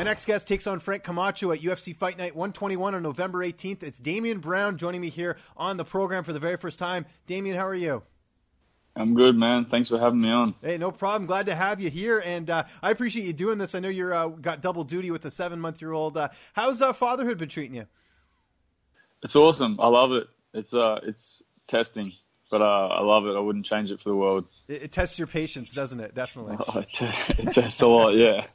My next guest takes on Frank Camacho at UFC Fight Night 121 on November 18th. It's Damien Brown joining me here on the program for the very first time. Damien, how are you? I'm good, man. Thanks for having me on. Hey, no problem. Glad to have you here, and I appreciate you doing this. I know you're got double duty with a 7-month-old. How's fatherhood been treating you? It's awesome. I love it. It's testing, but I love it. I wouldn't change it for the world. It tests your patience, doesn't it? Definitely. It tests a lot, yeah.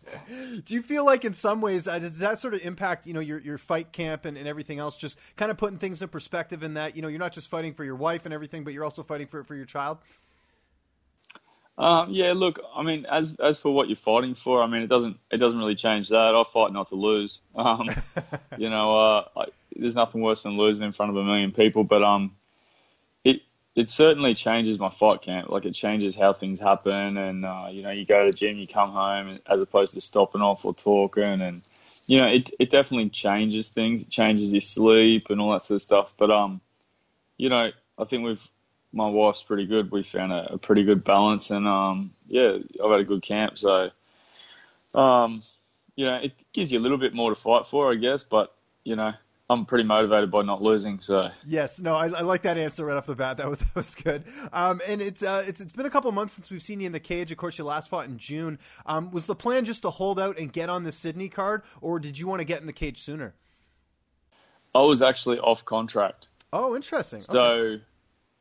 Do you feel like in some ways, does that sort of impact, your fight camp and everything else, just kind of putting things in perspective in that, you're not just fighting for your wife and everything, but you're also fighting for your child? Yeah, look, I mean, as for what you're fighting for, I mean, it doesn't really change that. I fight not to lose. There's nothing worse than losing in front of a million people, but it certainly changes my fight camp. Like, it changes how things happen, and you go to the gym, you come home, as opposed to stopping off or talking, and it definitely changes things. It changes your sleep and all that sort of stuff. But I think my wife's pretty good. We found a pretty good balance, and I've had a good camp. So it gives you a little bit more to fight for, I guess. But I'm pretty motivated by not losing. So yes, no, I like that answer right off the bat. That was good. And it's been a couple months since we've seen you in the cage. Of course, you last fought in June. Was the plan just to hold out and get on the Sydney card, or did you want to get in the cage sooner? I was actually off contract. Oh, interesting. So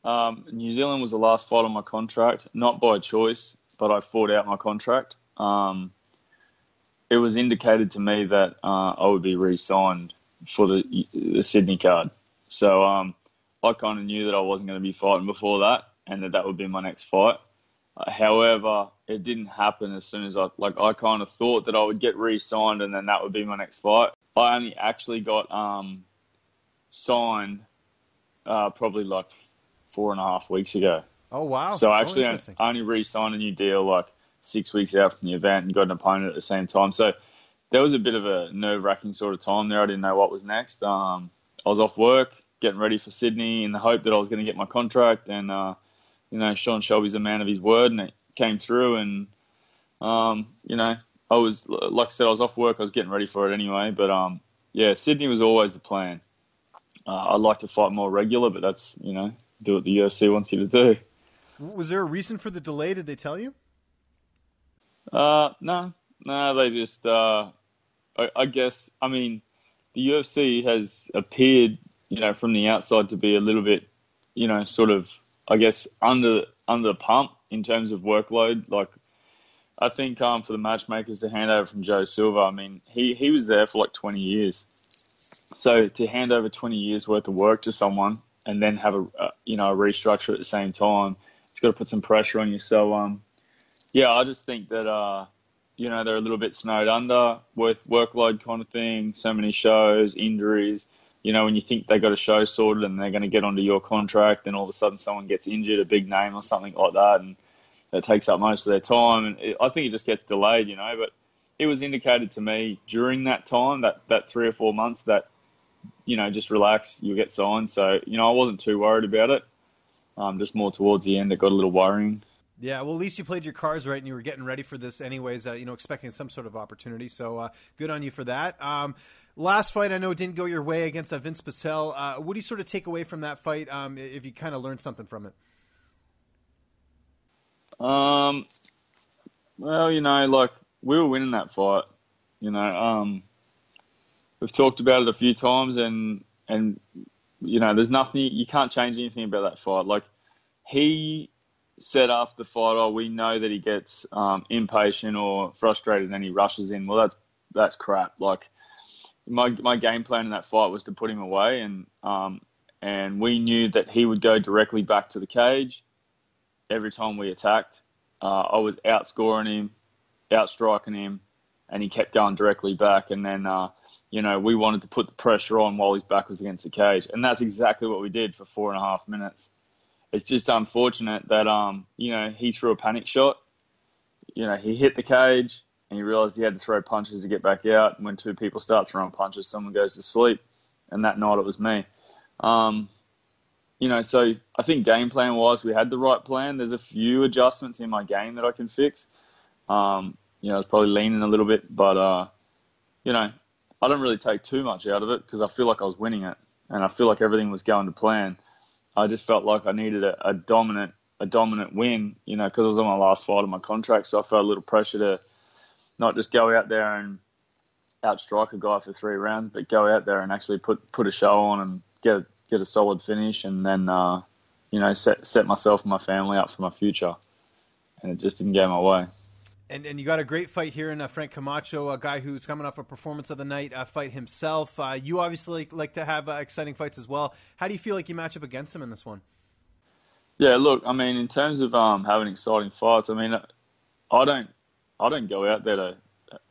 New Zealand was the last fight on my contract, not by choice, but I fought out my contract. It was indicated to me that I would be re-signed for the Sydney card. So I kind of knew that I wasn't going to be fighting before that, and that would be my next fight. However, it didn't happen as soon as I kind of thought that I would get re-signed, and then that would be my next fight. I only actually got signed probably 4.5 weeks ago. Oh, wow. So I actually only re-signed a new deal 6 weeks out from the event and got an opponent at the same time. So there was a bit of a nerve-wracking sort of time there. I didn't know what was next. I was off work, getting ready for Sydney in the hope that I was going to get my contract. And, Sean Shelby's a man of his word, and it came through. And, I was, like I said, I was off work. I was getting ready for it anyway. But, Sydney was always the plan. I'd like to fight more regular, but that's, do what the UFC wants you to do. Was there a reason for the delay? Did they tell you? No, they just, I guess, I mean, the UFC has appeared, from the outside to be a little bit, sort of, I guess, under the pump in terms of workload. Like, I think for the matchmakers, the handover from Joe Silva, I mean, he was there for 20 years. So to hand over 20 years worth of work to someone and then have a restructure at the same time, it's got to put some pressure on you. So, I just think that, they're a little bit snowed under with workload kind of thing, so many shows, injuries. When you think they got a show sorted and they're going to get onto your contract, and all of a sudden someone gets injured, a big name or something like that, and that takes up most of their time. And I think it just gets delayed, but it was indicated to me during that time, that 3 or 4 months, that, just relax, you'll get signed. So, I wasn't too worried about it. Just more towards the end, it got a little worrying. Yeah, well, at least you played your cards right and you were getting ready for this anyways, expecting some sort of opportunity. So good on you for that. Last fight, I know it didn't go your way against Vince Patel. What do you sort of take away from that fight if you kind of learned something from it? Well, we were winning that fight. We've talked about it a few times, and there's nothing, you can't change anything about that fight. He said after the fight, we know that he gets impatient or frustrated and then he rushes in. Well, that's crap. My game plan in that fight was to put him away, and we knew that he would go directly back to the cage every time we attacked. I was outscoring him, outstriking him, and he kept going directly back. And then, we wanted to put the pressure on while his back was against the cage. And that's exactly what we did for 4.5 minutes. It's just unfortunate that, he threw a panic shot. He hit the cage and he realized he had to throw punches to get back out. And when two people start throwing punches, someone goes to sleep. And that night it was me. So I think game plan wise, we had the right plan. There's a few adjustments in my game that I can fix. I was probably leaning a little bit, but I don't really take too much out of it because I feel like I was winning it, and I feel like everything was going to plan. I just felt like I needed a dominant win, because it was on my last fight of my contract, so I felt a little pressure to not just go out there and outstrike a guy for 3 rounds, but go out there and actually put a show on and get a solid finish, and then set myself and my family up for my future. And it just didn't go my way. And you got a great fight here in Frank Camacho, a guy who's coming off a performance of the night fight himself. You obviously like to have exciting fights as well. How do you feel like you match up against him in this one? Yeah, look, I mean, in terms of having exciting fights, I mean, I don't go out there to,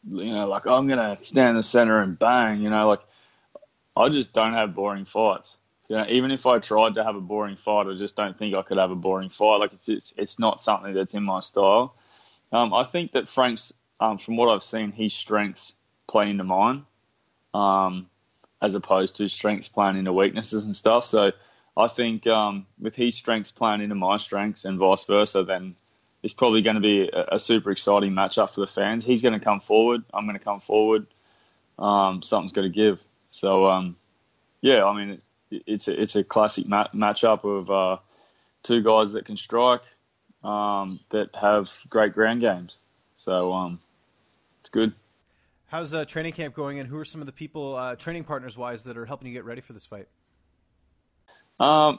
like I'm gonna stand in the center and bang, I just don't have boring fights. Even if I tried to have a boring fight, I just don't think I could have a boring fight. Like it's not something that's in my style. I think that Frank's, from what I've seen, his strengths play into mine, as opposed to strengths playing into weaknesses and stuff. So I think with his strengths playing into my strengths and vice versa, then it's probably going to be a super exciting matchup for the fans. He's going to come forward. I'm going to come forward. Something's got to give. So, yeah, I mean, it's a classic matchup of two guys that can strike, that have great ground games. So it's good. How's training camp going, and who are some of the people, training partners-wise, that are helping you get ready for this fight?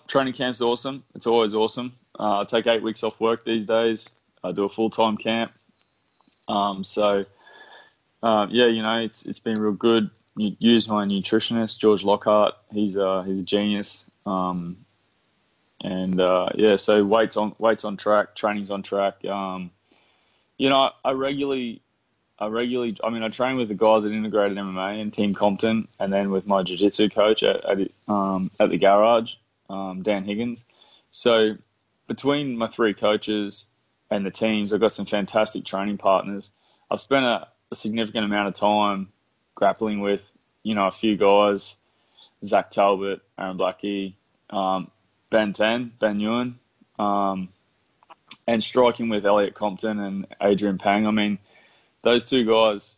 Training camp's awesome. It's always awesome. I take 8 weeks off work these days. I do a full-time camp. So it's been real good. You use my nutritionist, George Lockhart. He's a genius. So weight's on track, training's on track. I train with the guys at Integrated MMA and Team Compton, and then with my jiu-jitsu coach at the garage, Dan Higgins. So between my 3 coaches and the teams, I've got some fantastic training partners. I've spent a significant amount of time grappling with, a few guys, Zach Talbot, Aaron Blackie, Ben Ewan, and striking with Elliot Compton and Adrian Pang. I mean, those 2 guys,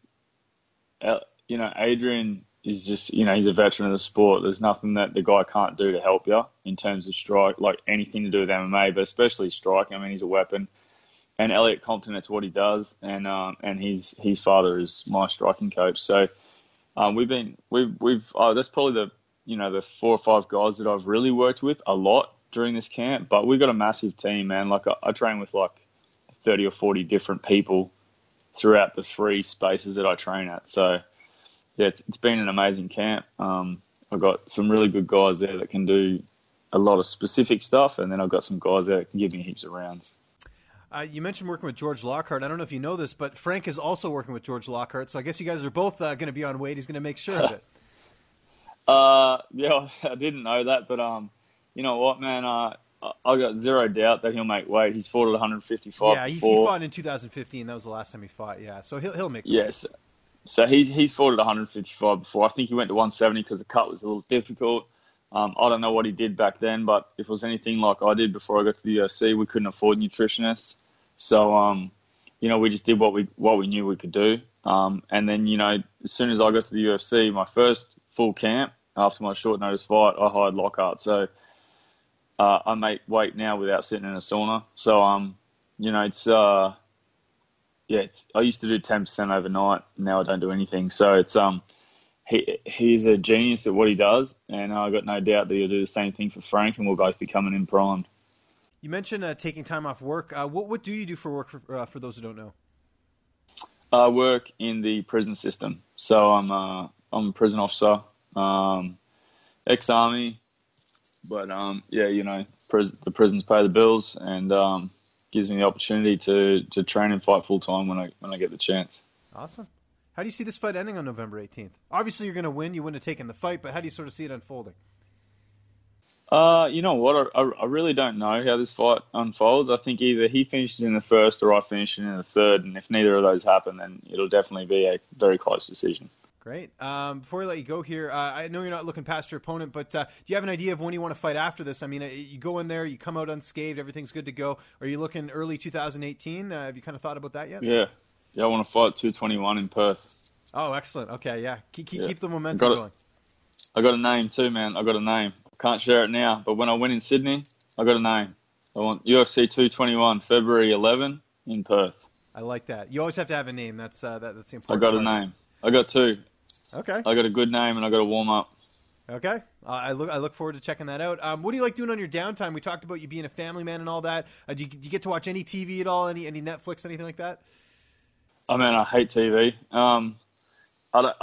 Adrian is just, he's a veteran of the sport. There's nothing that the guy can't do to help you in terms of strike, like anything to do with MMA, but especially striking. I mean, he's a weapon. And Elliot Compton, that's what he does. And his father is my striking coach. So that's probably the 4 or 5 guys that I've really worked with a lot during this camp. But we've got a massive team, man. Like I train with like 30 or 40 different people throughout the 3 spaces that I train at. So yeah, it's been an amazing camp. I've got some really good guys there that can do a lot of specific stuff, and then I've got some guys there that can give me heaps of rounds. You mentioned working with George Lockhart. I don't know if you know this, but Frank is also working with George Lockhart, so I guess you guys are both going to be on weight. He's going to make sure of it. Yeah, I didn't know that, but you know what, man? I got zero doubt that he'll make weight. He's fought at 155 Yeah, he before. fought in 2015. That was the last time he fought, yeah. So he'll make weight. Yes. So he's fought at 155 before. I think he went to 170 because the cut was a little difficult. I don't know what he did back then, but if it was anything like I did before I got to the UFC, we couldn't afford nutritionists. So, we just did what we knew we could do. And then, as soon as I got to the UFC, my first full camp after my short notice fight, I hired Lockhart. So, I make weight now without sitting in a sauna. So, I used to do 10% overnight. Now I don't do anything. So he's a genius at what he does, and I've got no doubt that he'll do the same thing for Frank, and we'll both be coming in primed. You mentioned taking time off work. What do you do for work for those who don't know? I work in the prison system. So I'm a prison officer, ex-army, but the prisons pay the bills, and gives me the opportunity to train and fight full time when I get the chance. Awesome. How do you see this fight ending on November 18th? Obviously, you're going to win. You wouldn't have taken the fight, but how do you sort of see it unfolding? You know what? I really don't know how this fight unfolds. I think either he finishes in the first or I finish in the third, and if neither of those happen, then it'll definitely be a very close decision. Great. Before I let you go here, I know you're not looking past your opponent, but do you have an idea of when you want to fight after this? I mean, you go in there, you come out unscathed, everything's good to go. Are you looking early 2018? Have you kind of thought about that yet? Yeah, I want to fight 221 in Perth. Oh, excellent. Okay, yeah. Keep the I momentum going. I got a name too, man. I got a name. I can't share it now, but when I win in Sydney, I got a name. I want UFC 221, February 11 in Perth. I like that. You always have to have a name. That's the important I got a name. I got two. Okay. I got a good name and I got to warm up. Okay. I look forward to checking that out. What do you like doing on your downtime? We talked about you being a family man and all that. Do you get to watch any TV at all? Any Netflix, anything like that? Oh man, I hate TV. I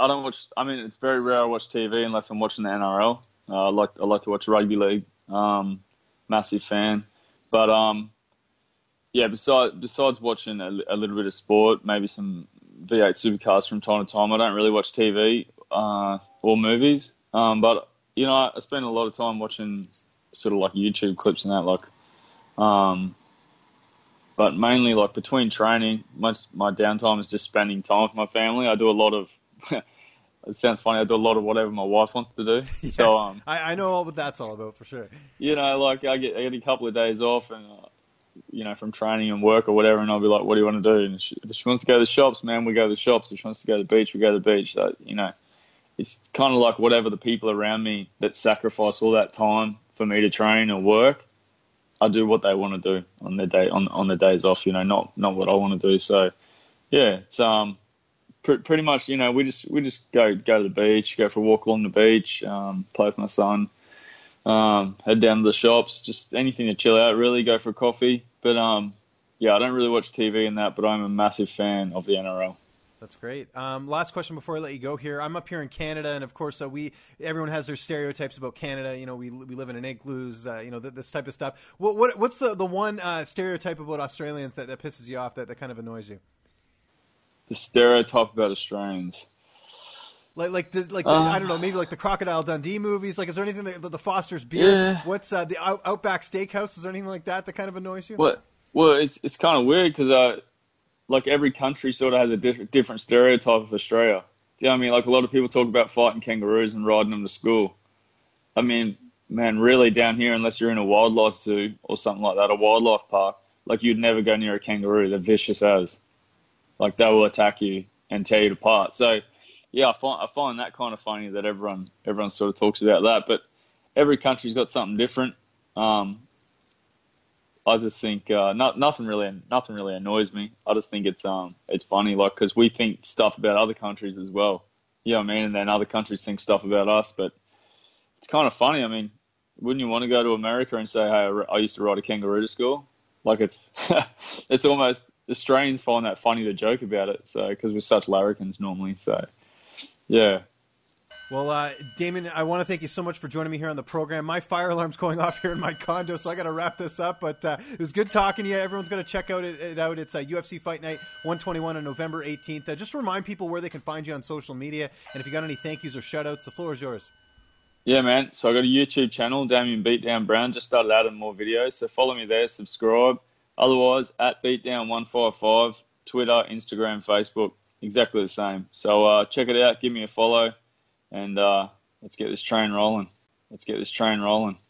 don't watch. I mean, it's very rare I watch TV unless I'm watching the NRL. I like to watch rugby league. Massive fan. But yeah. Besides watching a little bit of sport, maybe some V8 supercars from time to time, I don't really watch TV or movies. But you know, I spend a lot of time watching sort of like YouTube clips and that. But mainly like between training, my downtime is just spending time with my family. I do a lot of. It sounds funny. I do a lot of whatever my wife wants to do. Yes, so I know all what that's all about for sure. You know, like I get a couple of days off, and you know, from training and work or whatever, and I'll be like, "What do you want to do?" And if she wants to go to the shops, man, we go to the shops. If she wants to go to the beach, we go to the beach. So, you know, it's kind of like whatever the people around me that sacrifice all that time for me to train or work, I do what they want to do on their day on their days off. You know, not what I want to do. So yeah, it's pretty much, you know, we just go to the beach, go for a walk along the beach, play with my son, head down to the shops, just anything to chill out, really, go for a coffee. But yeah, I don't really watch TV and that, but I'm a massive fan of the NRL. That's great. Last question before I let you go here. I'm up here in Canada, and of course, everyone has their stereotypes about Canada. You know, we live in an igloos. You know, this type of stuff. What's the one stereotype about Australians that pisses you off, that kind of annoys you? The stereotype about Australians. I don't know, maybe like the Crocodile Dundee movies. Like, is there anything the Foster's beer? Yeah. What's the Outback Steakhouse? Is there anything like that kind of annoys you? Well, it's kind of weird because like every country sort of has a different stereotype of Australia. You know what I mean? Like a lot of people talk about fighting kangaroos and riding them to school. I mean, man, really down here, unless you're in a wildlife zoo or something like that, a wildlife park, like you'd never go near a kangaroo. They're vicious as. Like they will attack you and tear you apart. So yeah, I find that kind of funny that everyone sort of talks about that. But every country's got something different. I just think nothing really annoys me. I just think it's funny, like, because we think stuff about other countries as well. You know what I mean? And then other countries think stuff about us. But it's kind of funny. I mean, wouldn't you want to go to America and say, "Hey, I used to ride a kangaroo to school"? Like it's it's almost. Australians find that funny to joke about it, so because we're such larrikins normally. So, yeah. Well, Damien, I want to thank you so much for joining me here on the program. My fire alarm's going off here in my condo, so I got to wrap this up. But it was good talking to you. Everyone's going to check it out. It's UFC Fight Night 121 on November 18th. Just remind people where they can find you on social media, and if you got any thank yous or shout outs, the floor is yours. Yeah, man. So I got a YouTube channel, Damien Beatdown Brown. Just started adding more videos, so follow me there, subscribe. Otherwise, at Beatdown155, Twitter, Instagram, Facebook, exactly the same. So check it out, give me a follow, and let's get this train rolling.